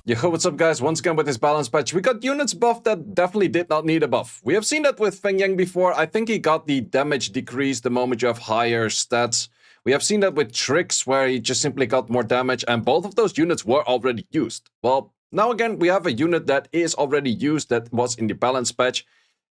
Yo, what's up guys? Once again with this balance patch, we got units buffed that definitely did not need a buff. We have seen that with Feng Yang before. I think he got the damage decrease the moment you have higher stats. We have seen that with Tricks, where he just simply got more damage, and both of those units were already used. Well, now again, we have a unit that is already used that was in the balance patch,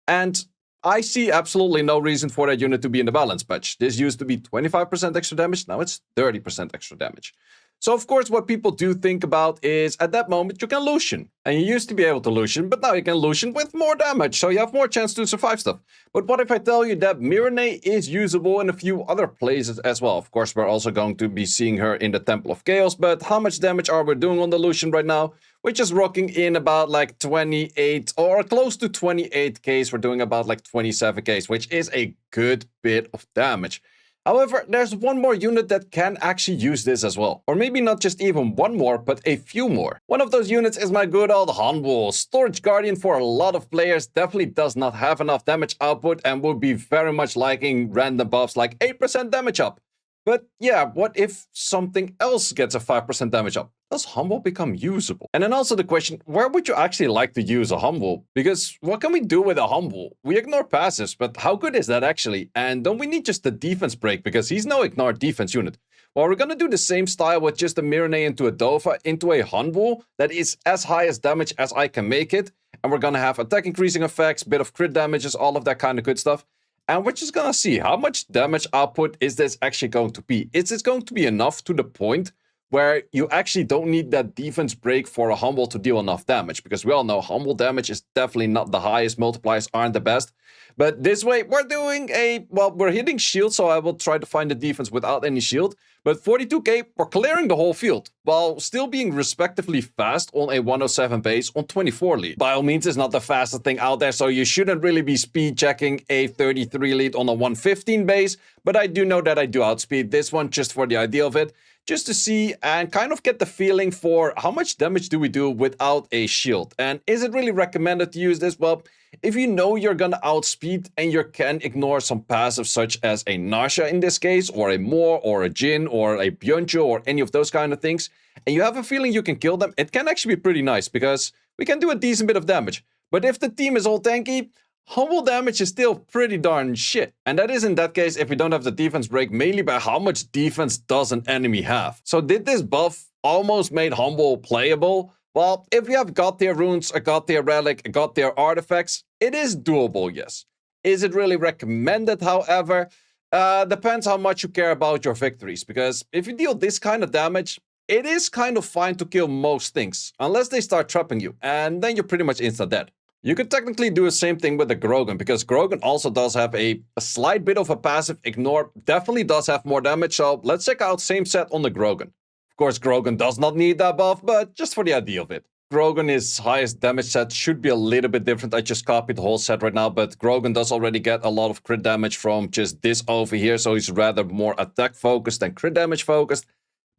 and I see absolutely no reason for that unit to be in the balance patch. This used to be 25% extra damage, now it's 30% extra damage. So of course what people do think about is at that moment you can Lucian. And you used to be able to Lucian, but now you can Lucian with more damage, so you have more chance to survive stuff. But what if I tell you that Mirinae is usable in a few other places as well? Of course we're also going to be seeing her in the Temple of Chaos, but how much damage are we doing on the Lucian right now? We're just rocking in about like 28 or close to 28k. We're doing about like 27k, which is a good bit of damage. However, there's one more unit that can actually use this as well. Or maybe not just even one more, but a few more. One of those units is my good old Hanwul. Storage Guardian for a lot of players definitely does not have enough damage output and would be very much liking random buffs like 8% damage up. But yeah, what if something else gets a 5% damage up? Does Hanwul become usable? And then also the question, where would you actually like to use a Hanwul? Because what can we do with a Hanwul? We ignore passives, but how good is that actually? And don't we need just the defense break? Because he's no ignore defense unit. Well, we're gonna do the same style with just a Mirinae into a Dova into a Hanwul that is as high as damage as I can make it. And we're gonna have attack increasing effects, bit of crit damages, all of that kind of good stuff. And we're just gonna see how much damage output is this actually going to be. Is this going to be enough to the point where you actually don't need that defense break for a Hanwul to deal enough damage? Because we all know Hanwul damage is definitely not the highest, multipliers aren't the best. But this way, we're doing we're hitting shield, so I will try to find the defense without any shield. But 42k, we're clearing the whole field, while still being respectively fast on a 107 base on 24 lead. By all means, it's not the fastest thing out there, so you shouldn't really be speed checking a 33 lead on a 115 base. But I do know that I do outspeed this one just for the idea of it, just to see and kind of get the feeling for how much damage do we do without a shield. And is it really recommended to use this? Well, if you know you're gonna outspeed and you can ignore some passives such as a Nasha in this case, or a Moor, or a Jin, or a Byuncho, or any of those kind of things, and you have a feeling you can kill them, it can actually be pretty nice because we can do a decent bit of damage. But if the team is all tanky, Hanwul damage is still pretty darn shit. And that is in that case if we don't have the defense break, mainly by how much defense does an enemy have. So did this buff almost made Hanwul playable? Well, if you have God tier runes, a God tier relic, a God tier artifacts, it is doable, yes. Is it really recommended, however? Depends how much you care about your victories. Because if you deal this kind of damage, it is kind of fine to kill most things. Unless they start trapping you, and then you're pretty much insta dead. You could technically do the same thing with the Grogen, because Grogen also does have a slight bit of a passive ignore, definitely does have more damage, so let's check out same set on the Grogen. Of course, Grogen does not need that buff, but just for the idea of it. Grogen's highest damage set should be a little bit different. I just copied the whole set right now, but Grogen does already get a lot of crit damage from just this over here, so he's rather more attack focused than crit damage focused.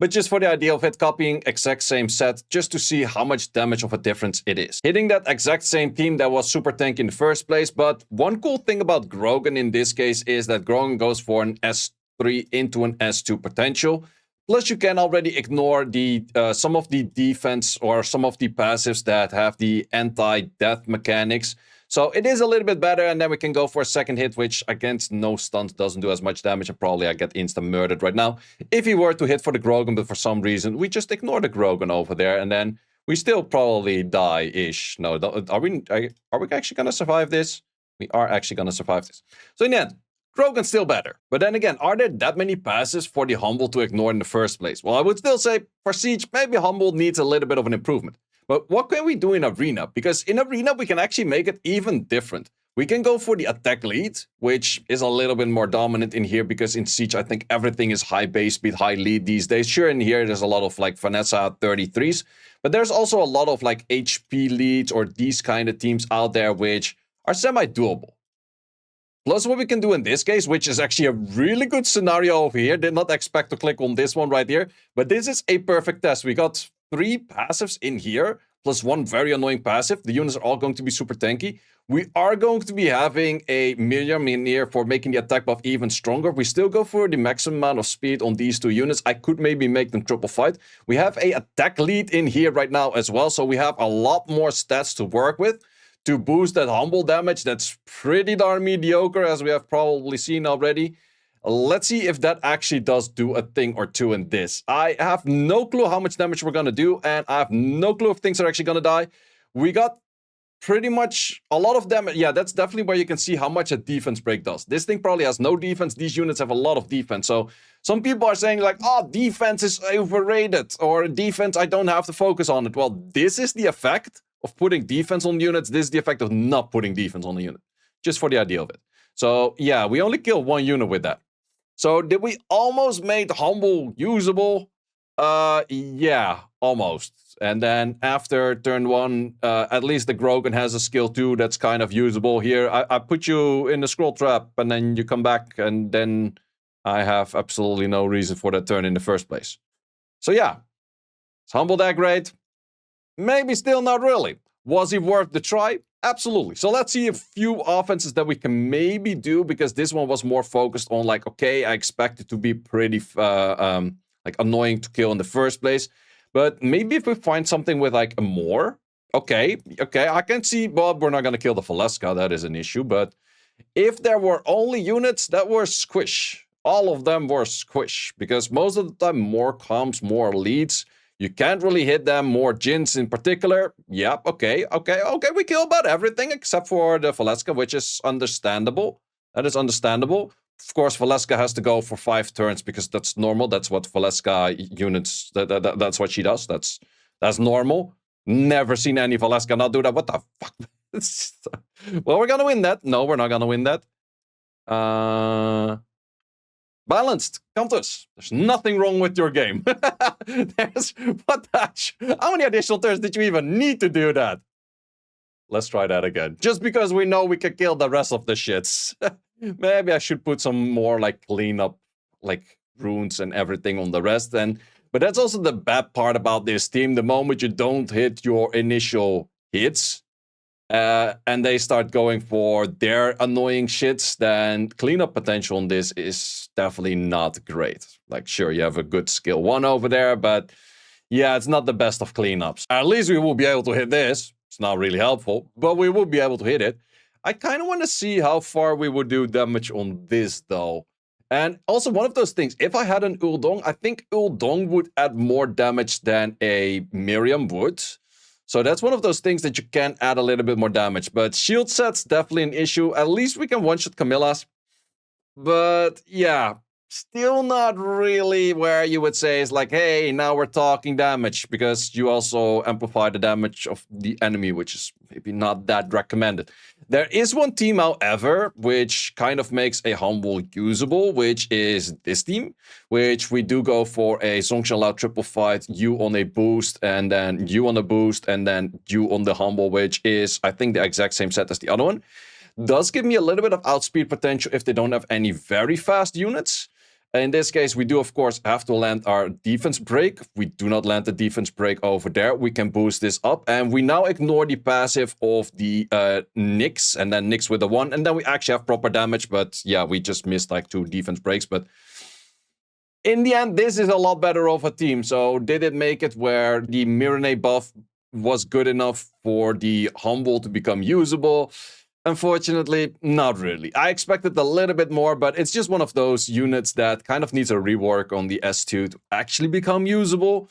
But just for the idea of it, copying exact same set, just to see how much damage of a difference it is. Hitting that exact same team that was super tanky in the first place, but one cool thing about Grogen in this case is that Grogen goes for an S3 into an S2 potential. Plus you can already ignore the some of the defense or some of the passives that have the anti-death mechanics. So it is a little bit better, and then we can go for a second hit, which against no stuns doesn't do as much damage, and probably I get insta-murdered right now. If he were to hit for the Grogen, but for some reason, we just ignore the Grogen over there, and then we still probably die-ish. No, are we actually going to survive this? We are actually going to survive this. So in the end, Grogen's still better. But then again, are there that many passes for the Hanwul to ignore in the first place? Well, I would still say, for Siege, maybe Hanwul needs a little bit of an improvement. But what can we do in Arena? Because in Arena, we can actually make it even different. We can go for the attack lead, which is a little bit more dominant in here, because in Siege, I think everything is high base speed, high lead these days. Sure, in here, there's a lot of like Vanessa 33s, but there's also a lot of like HP leads or these kind of teams out there, which are semi-doable. Plus what we can do in this case, which is actually a really good scenario over here. Did not expect to click on this one right here, but this is a perfect test. We got 3 passives in here, plus 1 very annoying passive. The units are all going to be super tanky. We are going to be having a Miriam in here for making the attack buff even stronger. We still go for the maximum amount of speed on these two units. I could maybe make them triple fight. We have a attack lead in here right now as well, so we have a lot more stats to work with to boost that humble damage. That's pretty darn mediocre, as we have probably seen already. Let's see if that actually does do a thing or two in this. I have no clue how much damage we're gonna do, and I have no clue if things are actually gonna die. We got pretty much a lot of damage. Yeah, that's definitely where you can see how much a defense break does. This thing probably has no defense. These units have a lot of defense. So some people are saying like, oh, defense is overrated, or defense, I don't have to focus on it. Well, this is the effect of putting defense on units. This is the effect of not putting defense on the unit, just for the idea of it. So yeah, we only killed one unit with that. So did we almost make Hanwul usable? Yeah, almost. And then after turn 1, at least the Grogen has a skill too that's kind of usable here. I put you in the scroll trap, and then you come back, and then I have absolutely no reason for that turn in the first place. So yeah, is Hanwul that great? Maybe still not really. Was he worth the try? Absolutely. So let's see a few offenses that we can maybe do, because this one was more focused on like, okay, I expect it to be pretty like annoying to kill in the first place. But maybe if we find something with like a more, okay, I can see, Bob, we're not going to kill the Valeska, that is an issue. But if there were only units that were squish, all of them were squish, because most of the time more comms, more leads, you can't really hit them, more Jins in particular. Yep, okay, we kill about everything except for the Valeska, which is understandable. That is understandable. Of course, Valeska has to go for 5 turns because that's normal. That's what Valeska units, that's what she does. That's normal. Never seen any Valeska not do that. What the fuck? Well, we're gonna win that. No, we're not gonna win that. Balanced. Come to us. There's nothing wrong with your game. How many additional turns did you even need to do that? Let's try that again. Just because we know we can kill the rest of the shits. Maybe I should put some more like cleanup, like runes and everything on the rest. But that's also the bad part about this team. The moment you don't hit your initial hits, and they start going for their annoying shits, then cleanup potential on this is definitely not great. Like, sure, you have a good skill 1 over there, but yeah, it's not the best of cleanups. At least we will be able to hit this. It's not really helpful, but we will be able to hit it. I kind of want to see how far we would do damage on this, though. And also, one of those things, if I had an Uldong, I think Uldong would add more damage than a Miriam would. So that's one of those things that you can add a little bit more damage. But shield set's definitely an issue. At least we can one-shot Camillas. But yeah, still not really where you would say is like, hey, now we're talking damage. Because you also amplify the damage of the enemy, which is maybe not that recommended. There is one team, however, which kind of makes a Hanwul usable, which is this team, which we do go for a Zhongshan Lao triple fight, you on a boost, and then you on a boost, and then you on the Hanwul, which is, I think, the exact same set as the other one. Does give me a little bit of outspeed potential if they don't have any very fast units. In this case, we do, of course, have to land our defense break. If we do not land the defense break over there, we can boost this up. And we now ignore the passive of the Nyx, and then Nyx with the 1. And then we actually have proper damage. But yeah, we just missed like 2 defense breaks. But in the end, this is a lot better of a team. So did it make it where the Mirinae buff was good enough for the Hanwul to become usable? Unfortunately, not really. I expected a little bit more, but it's just one of those units that kind of needs a rework on the S2 to actually become usable.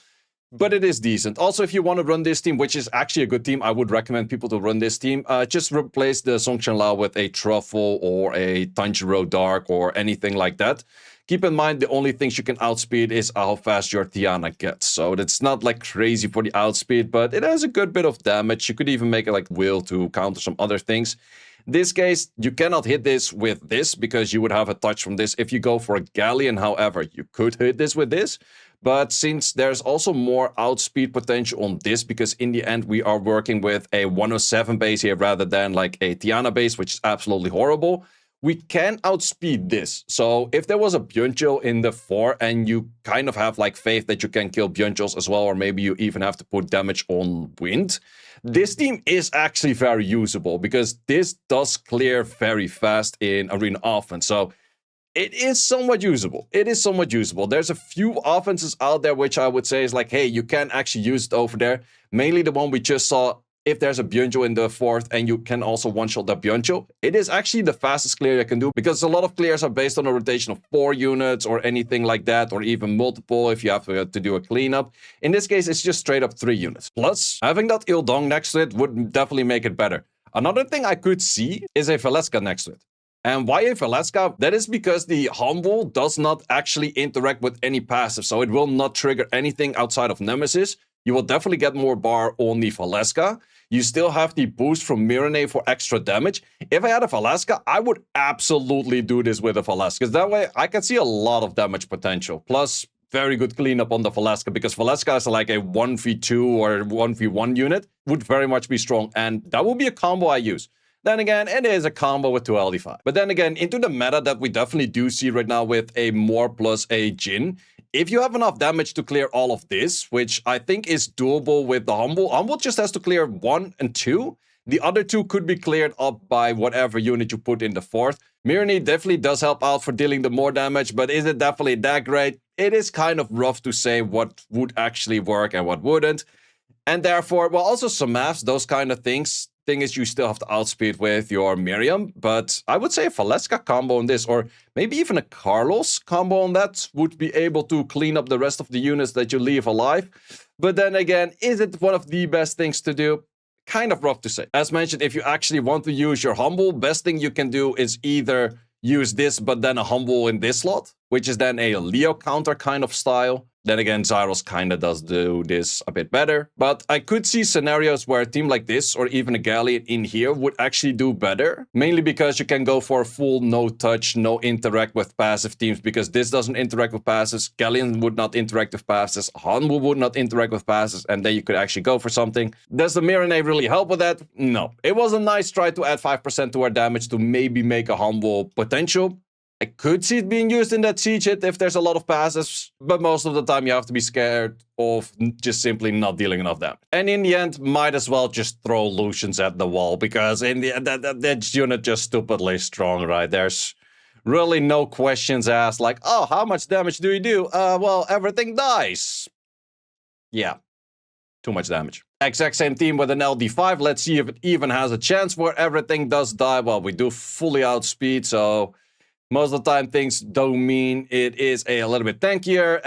But it is decent. Also, if you want to run this team, which is actually a good team, I would recommend people to run this team. Just replace the Zhongshan Lao with a Truffle or a Tanjiro Dark or anything like that. Keep in mind, the only things you can outspeed is how fast your Tiana gets. So it's not like crazy for the outspeed, but it has a good bit of damage. You could even make it like Will to counter some other things. In this case, you cannot hit this with this because you would have a touch from this. If you go for a Galleon, however, you could hit this with this. But since there's also more outspeed potential on this, because in the end we are working with a 107 base here rather than like a Tiana base, which is absolutely horrible, we can outspeed this. So if there was a Byuncho in the 4 and you kind of have like faith that you can kill Byunchos as well, or maybe you even have to put damage on wind, this team is actually very usable because this does clear very fast in arena offense. So it is somewhat usable. It is somewhat usable. There's a few offenses out there which I would say is like, hey, you can actually use it over there. Mainly the one we just saw. If there's a Byuncho in the 4th and you can also one-shot that Byuncho, it is actually the fastest clear you can do because a lot of clears are based on a rotation of 4 units or anything like that, or even multiple if you have to do a cleanup. In this case, it's just straight up 3 units. Plus, having that Ildong next to it would definitely make it better. Another thing I could see is a Valeska next to it. And why a Valeska? That is because the Hanwul does not actually interact with any passive, so it will not trigger anything outside of Nemesis. You will definitely get more bar on the Valeska. You still have the boost from Mirinae for extra damage. If I had a Valeska, I would absolutely do this with a Valeska, because that way I can see a lot of damage potential. Plus, very good cleanup on the Valeska, because Valeska is like a 1v2 or 1v1 unit. Would very much be strong, and that will be a combo I use. Then again, it is a combo with 2 LD5. But then again, into the meta that we definitely do see right now with a Moor plus a Jhin, if you have enough damage to clear all of this, which I think is doable with the Hanwul just has to clear 1 and 2. The other 2 could be cleared up by whatever unit you put in the 4th. Mirinae definitely does help out for dealing the more damage, but is it definitely that great? It is kind of rough to say what would actually work and what wouldn't. And therefore, well, also some maths, those kind of things. Thing is, you still have to outspeed with your Miriam, but I would say a Valeska combo on this, or maybe even a Carlos combo on that, would be able to clean up the rest of the units that you leave alive. But then again, is it one of the best things to do? Kind of rough to say. As mentioned, if you actually want to use your Hanwul, best thing you can do is either use this, but then a Hanwul in this slot, which is then a Leo counter kind of style. Then again, Zyros kind of does do this a bit better. But I could see scenarios where a team like this, or even a Galleon in here, would actually do better. Mainly because you can go for a full no-touch, no-interact with passive teams. Because this doesn't interact with passives. Galleon would not interact with passives. Hanwul would not interact with passives. And then you could actually go for something. Does the Mirinae really help with that? No. It was a nice try to add 5% to our damage to maybe make a Hanwul potential. I could see it being used in that siege hit if there's a lot of passives, but most of the time you have to be scared of just simply not dealing enough damage. And in the end, might as well just throw Lucians at the wall, because in the end, that unit just stupidly strong, right? There's really no questions asked, like, oh, how much damage do you do? Well, everything dies. Yeah, too much damage. Exact same team with an LD5. Let's see if it even has a chance where everything does die. Well, we do fully outspeed, so most of the time, things don't mean it is a little bit tankier.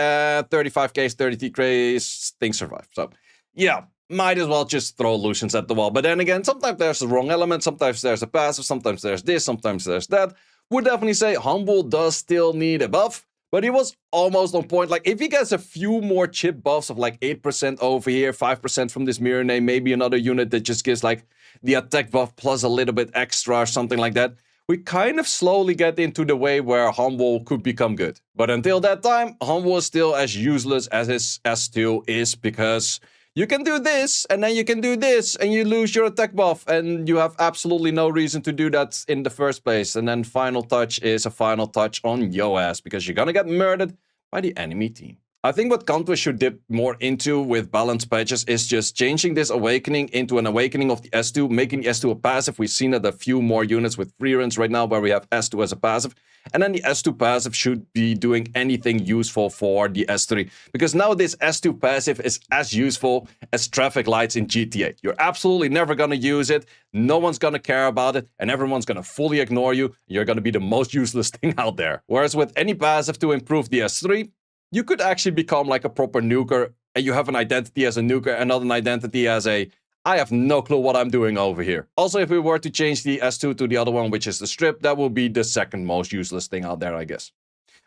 35 Ks, 30 Ks, things survive. So, yeah, might as well just throw Lucians at the wall. But then again, sometimes there's the wrong element, sometimes there's a passive, sometimes there's this, sometimes there's that. Would definitely say Hanwul does still need a buff, but he was almost on point. Like, if he gets a few more chip buffs of like 8% over here, 5% from this Mirinae, maybe another unit that just gives like the attack buff plus a little bit extra or something like that, we kind of slowly get into the way where Hanwul could become good. But until that time, Hanwul is still as useless as his S2 is, because you can do this, and then you can do this, and you lose your attack buff, and you have absolutely no reason to do that in the first place. And then final touch is a final touch on yo ass, because you're gonna get murdered by the enemy team. I think what Kantwe should dip more into with balanced patches is just changing this awakening into an awakening of the S2, making the S2 a passive. We've seen it a few more units with free runs right now where we have S2 as a passive. And then the S2 passive should be doing anything useful for the S3. Because now this S2 passive is as useful as traffic lights in GTA. You're absolutely never going to use it. No one's going to care about it. And everyone's going to fully ignore you. You're going to be the most useless thing out there. Whereas with any passive to improve the S3, you could actually become like a proper nuker, and you have an identity as a nuker and not an identity as a, I have no clue what I'm doing over here. Also, if we were to change the S2 to the other one, which is the strip, that will be the second most useless thing out there, I guess.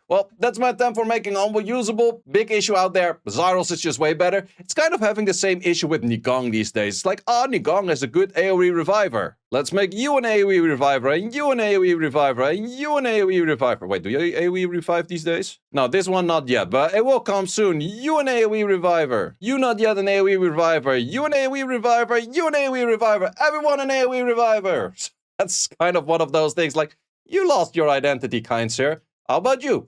Well, that's my attempt for making Hanwul usable. Big issue out there. Zyros is just way better. It's kind of having the same issue with Nigong these days. It's like, Nigong is a good AoE reviver. Let's make you an AoE reviver, and you an AoE reviver, and you an AoE reviver. Wait, do you AoE revive these days? No, this one not yet, but it will come soon. You an AoE reviver. You not yet an AoE reviver. You an AoE reviver. You an AoE reviver. Everyone an AoE reviver. That's kind of one of those things, like, You lost your identity, kind sir. How about you?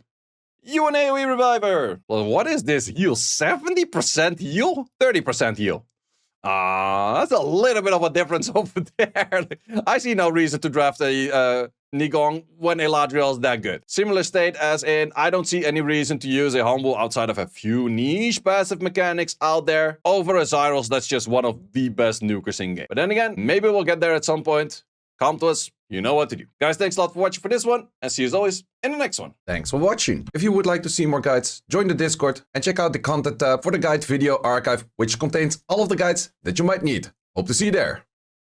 You an AoE reviver. Well, what is this heal? 70% heal? 30% heal. That's a little bit of a difference over there. I see no reason to draft a Nigong when Eladriel is that good. Similar state as in, I don't see any reason to use a Hanwul outside of a few niche passive mechanics out there over a Zyros that's just one of the best nukers in game. But then again, maybe we'll get there at some point. Come to us, you know what to do. Guys, thanks a lot for watching for this one, and see you as always in the next one. Thanks for watching. If you would like to see more guides, join the Discord and check out the content tab for the guide video archive, which contains all of the guides that you might need. Hope to see you there.